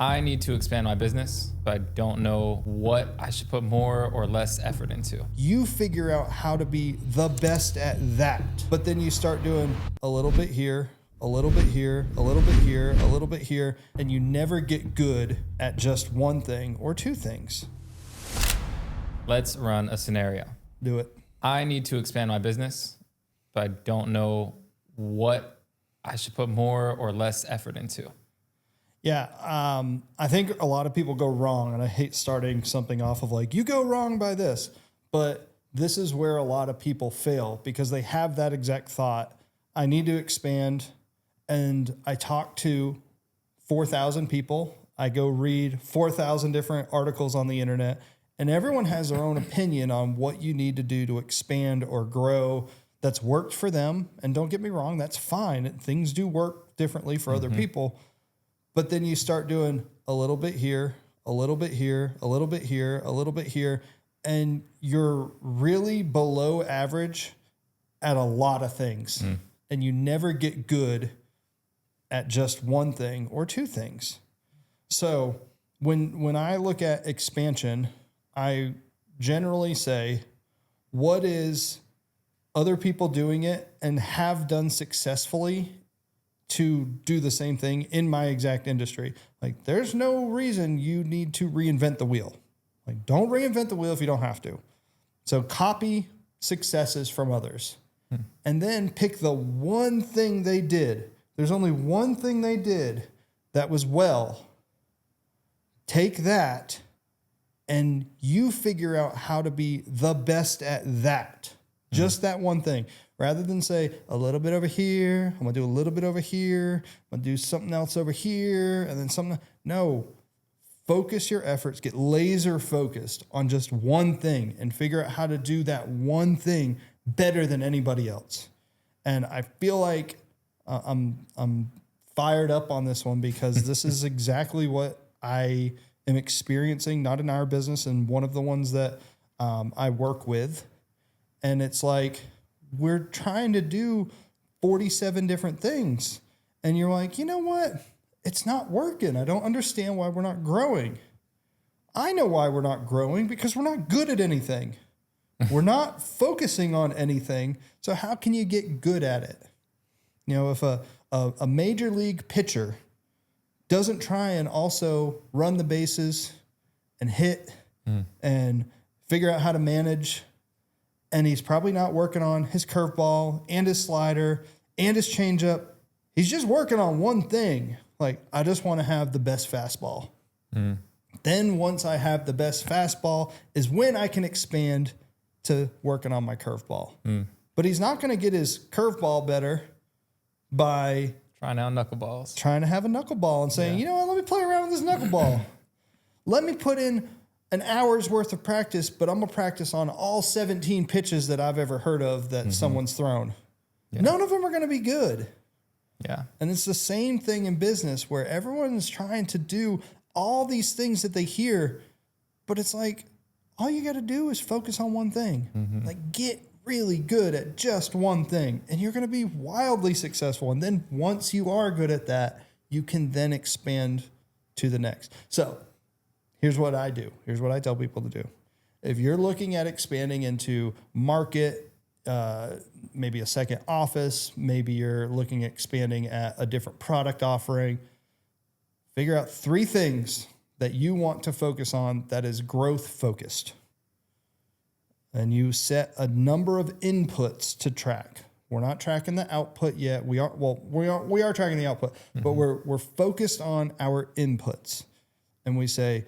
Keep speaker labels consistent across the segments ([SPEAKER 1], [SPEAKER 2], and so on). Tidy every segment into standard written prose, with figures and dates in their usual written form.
[SPEAKER 1] I need to expand my business, but I don't know what I should put more or less effort into.
[SPEAKER 2] You figure out how to be the best at that, but then you start doing a little bit here, a little bit here, a little bit here, a little bit here, and you never get good at just one thing or two things.
[SPEAKER 1] Let's run a scenario.
[SPEAKER 2] Do it.
[SPEAKER 1] I need to expand my business, but I don't know what I should put more or less effort into.
[SPEAKER 2] Yeah, I think a lot of people go wrong, and I hate starting something off of like, you go wrong by this, but this is where a lot of people fail because they have that exact thought. I need to expand, and I talk to 4,000 people. I go read 4,000 different articles on the internet, and everyone has their own opinion on what you need to do to expand or grow that's worked for them. And don't get me wrong, that's fine. Things do work differently for other people. But then you start doing a little bit here, a little bit here, a little bit here, a little bit here, and you're really below average at a lot of things. And you never get good at just one thing or two things. So when I look at expansion, I generally say, what is other people doing it and have done successfully to do the same thing in my exact industry? Like, there's no reason you need to reinvent the wheel. Like, don't reinvent the wheel if you don't have to. So copy successes from others and then pick the one thing they did. There's only one thing they did that was well. Take that and you figure out how to be the best at that. Just that one thing. Rather than say a little bit over here, I'm going to do a little bit over here, I'm going to do something else over here, and then something. No, focus your efforts, get laser focused on just one thing and figure out how to do that one thing better than anybody else. And I feel like I'm fired up on this one because this is exactly what I am experiencing, not in our business, and one of the ones that I work with. And it's like, we're trying to do 47 different things. And you're like, you know what? It's not working. I don't understand why we're not growing. I know why we're not growing, because we're not good at anything. We're not focusing on anything. So how can you get good at it? You know, if a major league pitcher doesn't try and also run the bases and hit and figure out how to manage, and he's probably not working on his curveball and his slider and his changeup. He's just working on one thing. Like, I just want to have the best fastball. Then once I have the best fastball is when I can expand to working on my curveball. But he's not going to get his curveball better by
[SPEAKER 1] Trying out knuckleballs.
[SPEAKER 2] trying to have a knuckleball and saying, you know what, let me play around with this knuckleball. Let me put in an hour's worth of practice, but I'm going to practice on all 17 pitches that I've ever heard of that someone's thrown. None of them are going to be good.
[SPEAKER 1] Yeah.
[SPEAKER 2] And it's the same thing in business where everyone is trying to do all these things that they hear, but it's like, all you got to do is focus on one thing. Like, get really good at just one thing, and you're going to be wildly successful. And then once you are good at that, you can then expand to the next. So here's what I do. Here's what I tell people to do. If you're looking at expanding into market, maybe a second office, maybe you're looking at expanding at a different product offering, figure out 3 things that you want to focus on that is growth focused. And you set a number of inputs to track. We're not tracking the output yet. We are tracking the output, but we're focused on our inputs. And we say,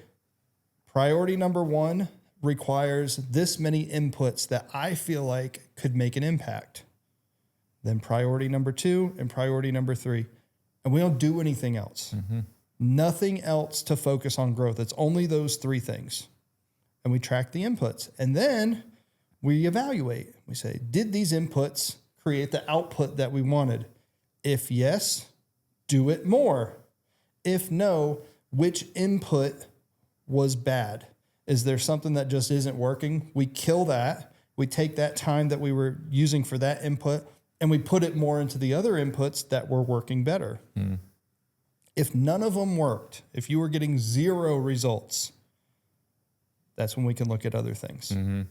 [SPEAKER 2] priority number 1 requires this many inputs that I feel like could make an impact. Then priority number 2 and priority number 3. And we don't do anything else. Nothing else to focus on growth. It's only those 3 things. And we track the inputs. And then we evaluate. We say, did these inputs create the output that we wanted? If yes, do it more. If no, which input was bad? Is there something that just isn't working? We kill that. We take that time that we were using for that input and we put it more into the other inputs that were working better. If none of them worked, if you were getting 0 results, that's when we can look at other things.
[SPEAKER 1] Mm-hmm.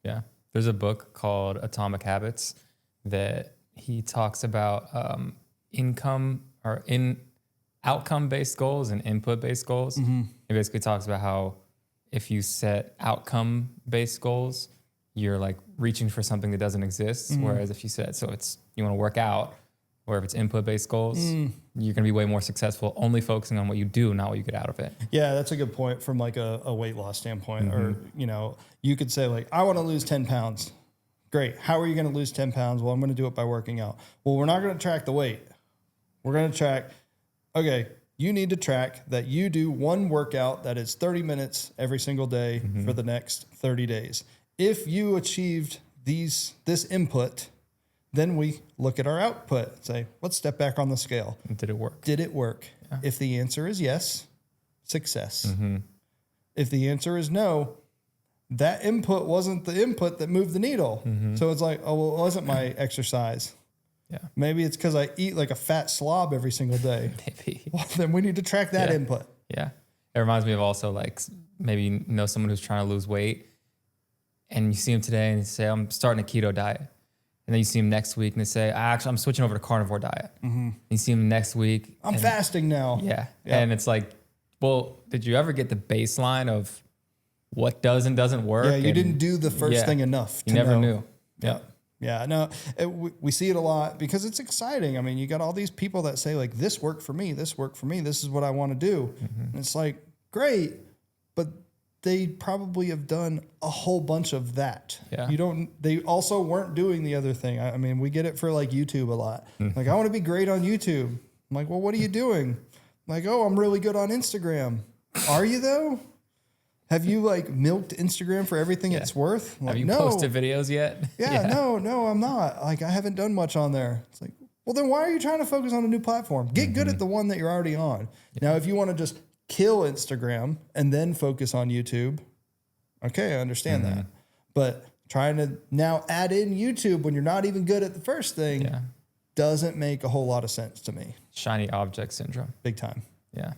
[SPEAKER 1] Yeah. There's a book called Atomic Habits that he talks about outcome-based goals and input-based goals.
[SPEAKER 2] Mm-hmm.
[SPEAKER 1] He basically talks about how if you set outcome-based goals, you're like reaching for something that doesn't exist.
[SPEAKER 2] Mm-hmm.
[SPEAKER 1] Whereas if you set, you want to work out, or if it's input-based goals, you're going to be way more successful only focusing on what you do, not what you get out of it.
[SPEAKER 2] Yeah, that's a good point from like a weight loss standpoint. Or, you could say like, I want to lose 10 pounds. Great. How are you going to lose 10 pounds? Well, I'm going to do it by working out. Well, we're not going to track the weight. We're going to track, okay, you need to track that you do one workout that is 30 minutes every single day for the next 30 days. If you achieved this input, then we look at our output and say, let's step back on the scale.
[SPEAKER 1] Did it work?
[SPEAKER 2] Did it work? Yeah. If the answer is yes, success.
[SPEAKER 1] Mm-hmm.
[SPEAKER 2] If the answer is no, that input wasn't the input that moved the needle.
[SPEAKER 1] Mm-hmm.
[SPEAKER 2] So it's like, oh, well, it wasn't my exercise.
[SPEAKER 1] Yeah.
[SPEAKER 2] Maybe it's because I eat like a fat slob every single day.
[SPEAKER 1] Maybe.
[SPEAKER 2] Well, then we need to track that input.
[SPEAKER 1] Yeah. It reminds me of also like maybe you know someone who's trying to lose weight and you see them today and they say, I'm starting a keto diet. And then you see them next week and they say, I'm switching over to carnivore diet. Mm-hmm. You see them next week.
[SPEAKER 2] I'm fasting now.
[SPEAKER 1] Yeah. And it's like, well, did you ever get the baseline of what does and doesn't work?
[SPEAKER 2] Yeah, you didn't do the first thing enough.
[SPEAKER 1] You never knew.
[SPEAKER 2] Yeah. Yeah, no, we see it a lot because it's exciting. I mean, you got all these people that say like, this worked for me, this worked for me, this is what I want to do. Mm-hmm. And it's like, great, but they probably have done a whole bunch of that.
[SPEAKER 1] Yeah.
[SPEAKER 2] They also weren't doing the other thing. I mean, we get it for like YouTube a lot. Like, I want to be great on YouTube. I'm like, well, what are you doing? I'm like, oh, I'm really good on Instagram. Are you though? Have you like milked Instagram for everything it's worth? Like,
[SPEAKER 1] have you posted videos yet?
[SPEAKER 2] No, I'm not. Like, I haven't done much on there. It's like, well, then why are you trying to focus on a new platform? Get good at the one that you're already on. Yeah. Now, if you want to just kill Instagram and then focus on YouTube, okay, I understand that. But trying to now add in YouTube when you're not even good at the first thing doesn't make a whole lot of sense to me.
[SPEAKER 1] Shiny object syndrome.
[SPEAKER 2] Big time.
[SPEAKER 1] Yeah.